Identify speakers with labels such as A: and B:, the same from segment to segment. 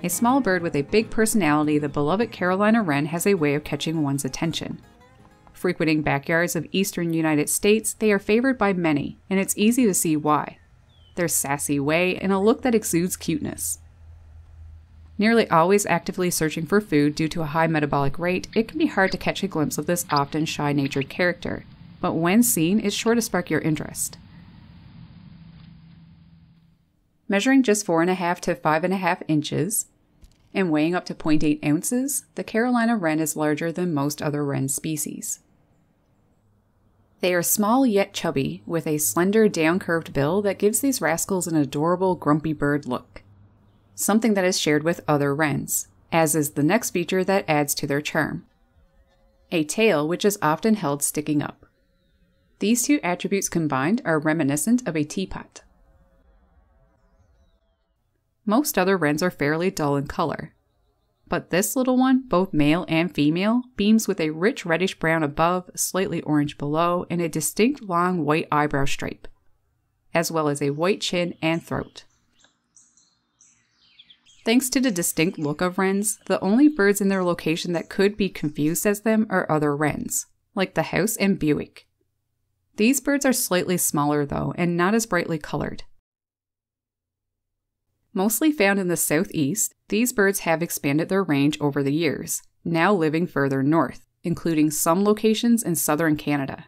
A: A small bird with a big personality, the beloved Carolina Wren has a way of catching one's attention. Frequenting backyards of eastern United States, they are favored by many, and it's easy to see why. Their sassy way and a look that exudes cuteness. Nearly always actively searching for food due to a high metabolic rate, it can be hard to catch a glimpse of this often shy-natured character, but when seen, it's sure to spark your interest. Measuring just 4.5 to 5.5 inches and weighing up to 0.8 ounces, the Carolina Wren is larger than most other wren species. They are small yet chubby, with a slender down-curved bill that gives these rascals an adorable grumpy bird look, something that is shared with other wrens, as is the next feature that adds to their charm. A tail which is often held sticking up. These two attributes combined are reminiscent of a teapot. Most other wrens are fairly dull in color, but this little one, both male and female, beams with a rich reddish-brown above, slightly orange below, and a distinct long white eyebrow stripe, as well as a white chin and throat. Thanks to the distinct look of wrens, the only birds in their location that could be confused as them are other wrens, like the house and Buick. These birds are slightly smaller though, and not as brightly colored. Mostly found in the southeast, these birds have expanded their range over the years, now living further north, including some locations in southern Canada.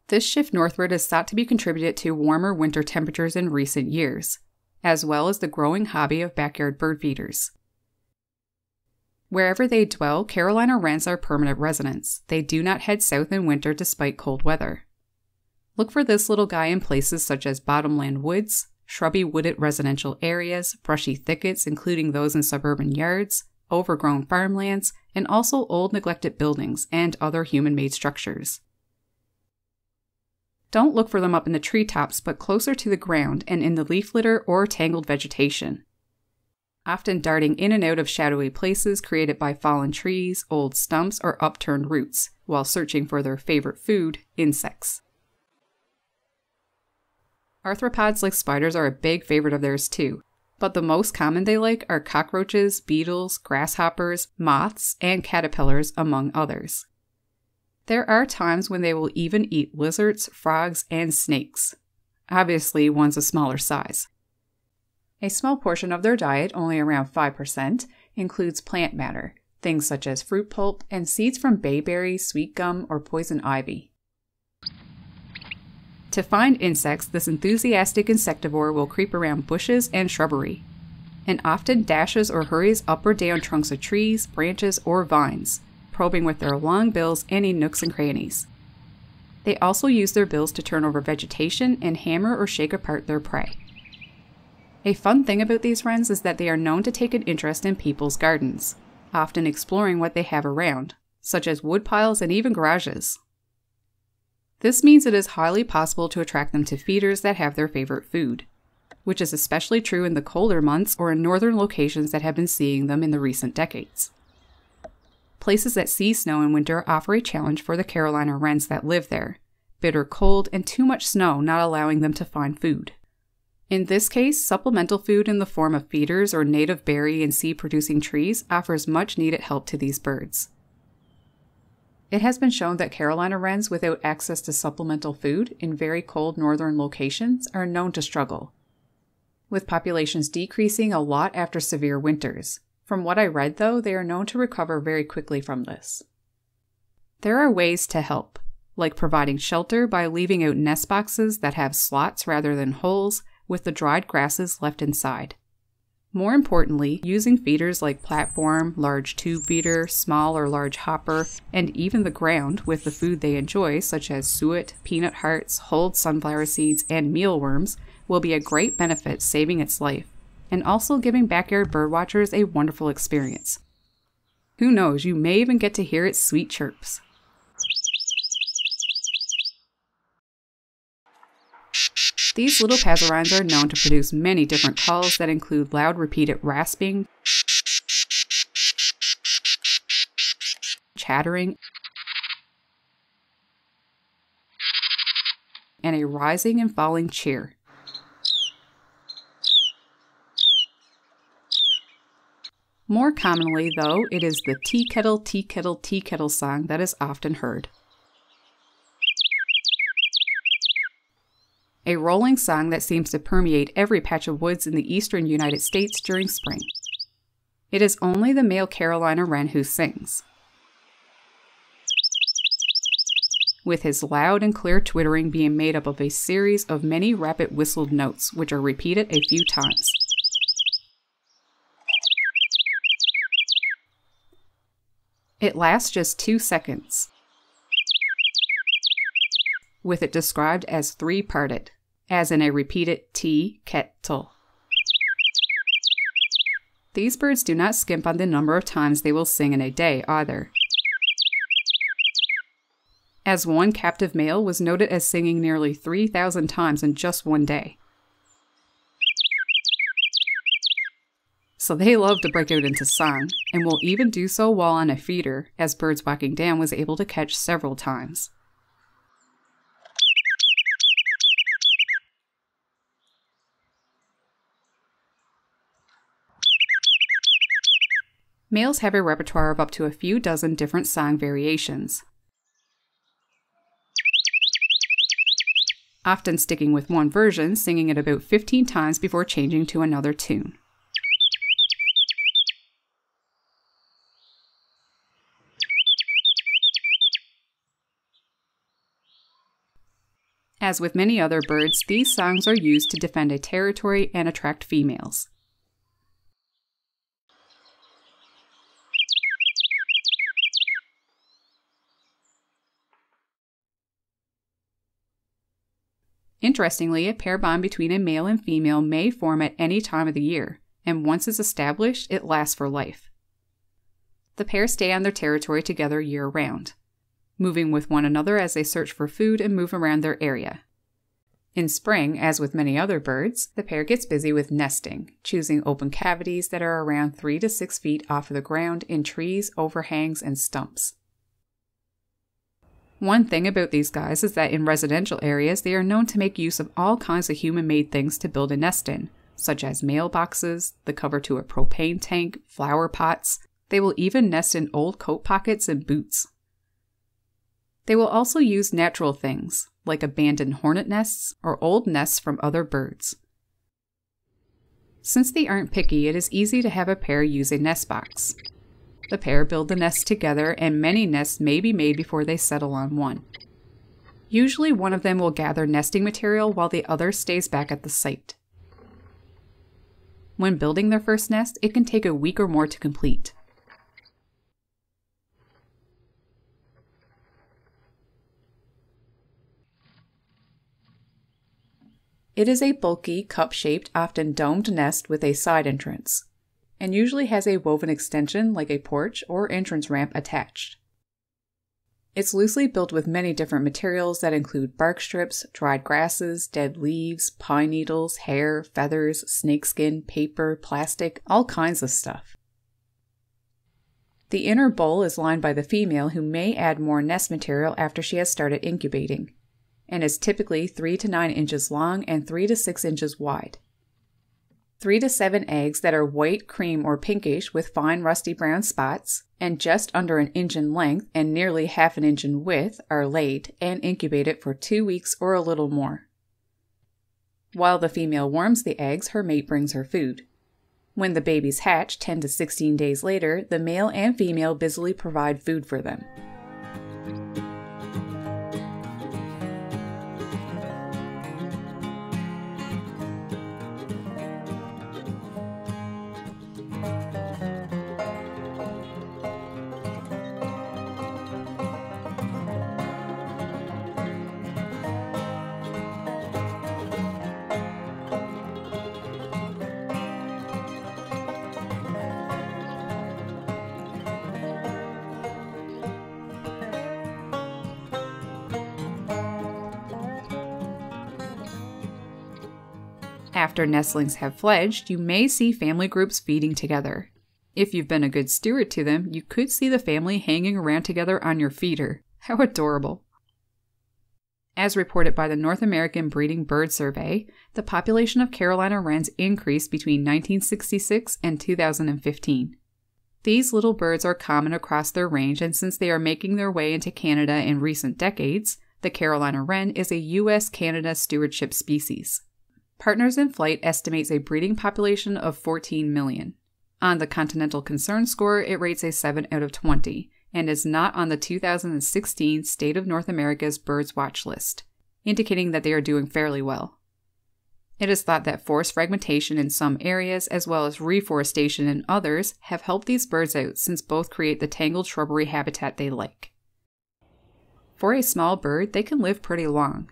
A: This shift northward is thought to be contributed to warmer winter temperatures in recent years, as well as the growing hobby of backyard bird feeders. Wherever they dwell, Carolina Wrens are permanent residents. They do not head south in winter despite cold weather. Look for this little guy in places such as bottomland woods, shrubby wooded residential areas, brushy thickets including those in suburban yards, overgrown farmlands, and also old neglected buildings and other human-made structures. Don't look for them up in the treetops, but closer to the ground and in the leaf litter or tangled vegetation, often darting in and out of shadowy places created by fallen trees, old stumps, or upturned roots, while searching for their favorite food, insects. Arthropods like spiders are a big favorite of theirs too, but the most common they like are cockroaches, beetles, grasshoppers, moths, and caterpillars, among others. There are times when they will even eat lizards, frogs, and snakes. Obviously, one's a smaller size. A small portion of their diet, only around 5%, includes plant matter, things such as fruit pulp and seeds from bayberry, sweet gum, or poison ivy. To find insects, this enthusiastic insectivore will creep around bushes and shrubbery, and often dashes or hurries up or down trunks of trees, branches, or vines, probing with their long bills any nooks and crannies. They also use their bills to turn over vegetation and hammer or shake apart their prey. A fun thing about these wrens is that they are known to take an interest in people's gardens, often exploring what they have around, such as woodpiles and even garages. This means it is highly possible to attract them to feeders that have their favorite food, which is especially true in the colder months or in northern locations that have been seeing them in the recent decades. Places that see snow in winter offer a challenge for the Carolina Wrens that live there, bitter cold and too much snow not allowing them to find food. In this case, supplemental food in the form of feeders or native berry and seed-producing trees offers much needed help to these birds. It has been shown that Carolina Wrens without access to supplemental food in very cold northern locations are known to struggle, with populations decreasing a lot after severe winters. From what I read though, they are known to recover very quickly from this. There are ways to help, like providing shelter by leaving out nest boxes that have slots rather than holes, with the dried grasses left inside. More importantly, using feeders like platform, large tube feeder, small or large hopper, and even the ground with the food they enjoy such as suet, peanut hearts, hulled sunflower seeds, and mealworms will be a great benefit saving its life, and also giving backyard birdwatchers a wonderful experience. Who knows, you may even get to hear its sweet chirps. These little passerines are known to produce many different calls that include loud repeated rasping, chattering, and a rising and falling cheer. More commonly, though, it is the tea kettle, tea kettle, tea kettle song that is often heard. A rolling song that seems to permeate every patch of woods in the eastern United States during spring. It is only the male Carolina Wren who sings, with his loud and clear twittering being made up of a series of many rapid whistled notes which are repeated a few times. It lasts just 2 seconds, with it described as 3-parted, as in a repeated tea kettle. These birds do not skimp on the number of times they will sing in a day either, as one captive male was noted as singing nearly 3,000 times in just one day. So they love to break out into song, and will even do so while on a feeder, as Birds Walking Down was able to catch several times. Males have a repertoire of up to a few dozen different song variations, often sticking with one version, singing it about 15 times before changing to another tune. As with many other birds, these songs are used to defend a territory and attract females. Interestingly, a pair bond between a male and female may form at any time of the year, and once it's established, it lasts for life. The pair stay on their territory together year-round, moving with one another as they search for food and move around their area. In spring, as with many other birds, the pair gets busy with nesting, choosing open cavities that are around 3 to 6 feet off of the ground in trees, overhangs, and stumps. One thing about these guys is that in residential areas they are known to make use of all kinds of human-made things to build a nest in, such as mailboxes, the cover to a propane tank, flower pots. They will even nest in old coat pockets and boots. They will also use natural things, like abandoned hornet nests or old nests from other birds. Since they aren't picky, it is easy to have a pair use a nest box. The pair build the nest together, and many nests may be made before they settle on one. Usually one of them will gather nesting material while the other stays back at the site. When building their first nest, it can take a week or more to complete. It is a bulky, cup-shaped, often domed nest with a side entrance, and usually has a woven extension like a porch or entrance ramp attached. It's loosely built with many different materials that include bark strips, dried grasses, dead leaves, pine needles, hair, feathers, snakeskin, paper, plastic, all kinds of stuff. The inner bowl is lined by the female, who may add more nest material after she has started incubating, and is typically 3 to 9 inches long and 3 to 6 inches wide. 3 to 7 eggs that are white, cream, or pinkish with fine rusty brown spots, and just under an inch in length and nearly half an inch in width, are laid and incubated for 2 weeks or a little more. While the female warms the eggs, her mate brings her food. When the babies hatch 10 to 16 days later, the male and female busily provide food for them. After nestlings have fledged, you may see family groups feeding together. If you've been a good steward to them, you could see the family hanging around together on your feeder. How adorable! As reported by the North American Breeding Bird Survey, the population of Carolina Wrens increased between 1966 and 2015. These little birds are common across their range, and since they are making their way into Canada in recent decades, the Carolina Wren is a U.S.-Canada stewardship species. Partners in Flight estimates a breeding population of 14 million. On the Continental Concern Score, it rates a 7 out of 20, and is not on the 2016 State of North America's Birds Watch list, indicating that they are doing fairly well. It is thought that forest fragmentation in some areas, as well as reforestation in others, have helped these birds out since both create the tangled shrubbery habitat they like. For a small bird, they can live pretty long.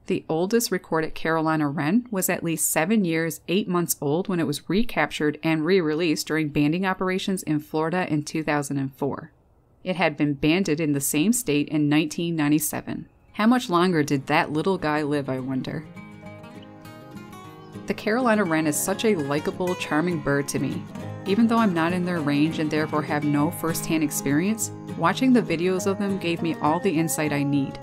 A: The oldest recorded Carolina Wren was at least 7 years, 8 months old when it was recaptured and re-released during banding operations in Florida in 2004. It had been banded in the same state in 1997. How much longer did that little guy live, I wonder? The Carolina Wren is such a likable, charming bird to me. Even though I'm not in their range and therefore have no first-hand experience, watching the videos of them gave me all the insight I need.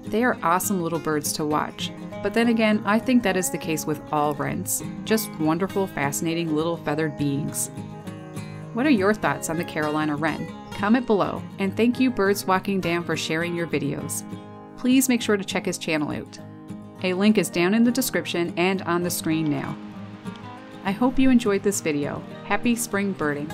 A: They are awesome little birds to watch, but then again, I think that is the case with all wrens. Just wonderful, fascinating little feathered beings. What are your thoughts on the Carolina Wren? Comment below, and thank you Birds Walking Dan for sharing your videos. Please make sure to check his channel out. A link is down in the description and on the screen now. I hope you enjoyed this video. Happy spring birding!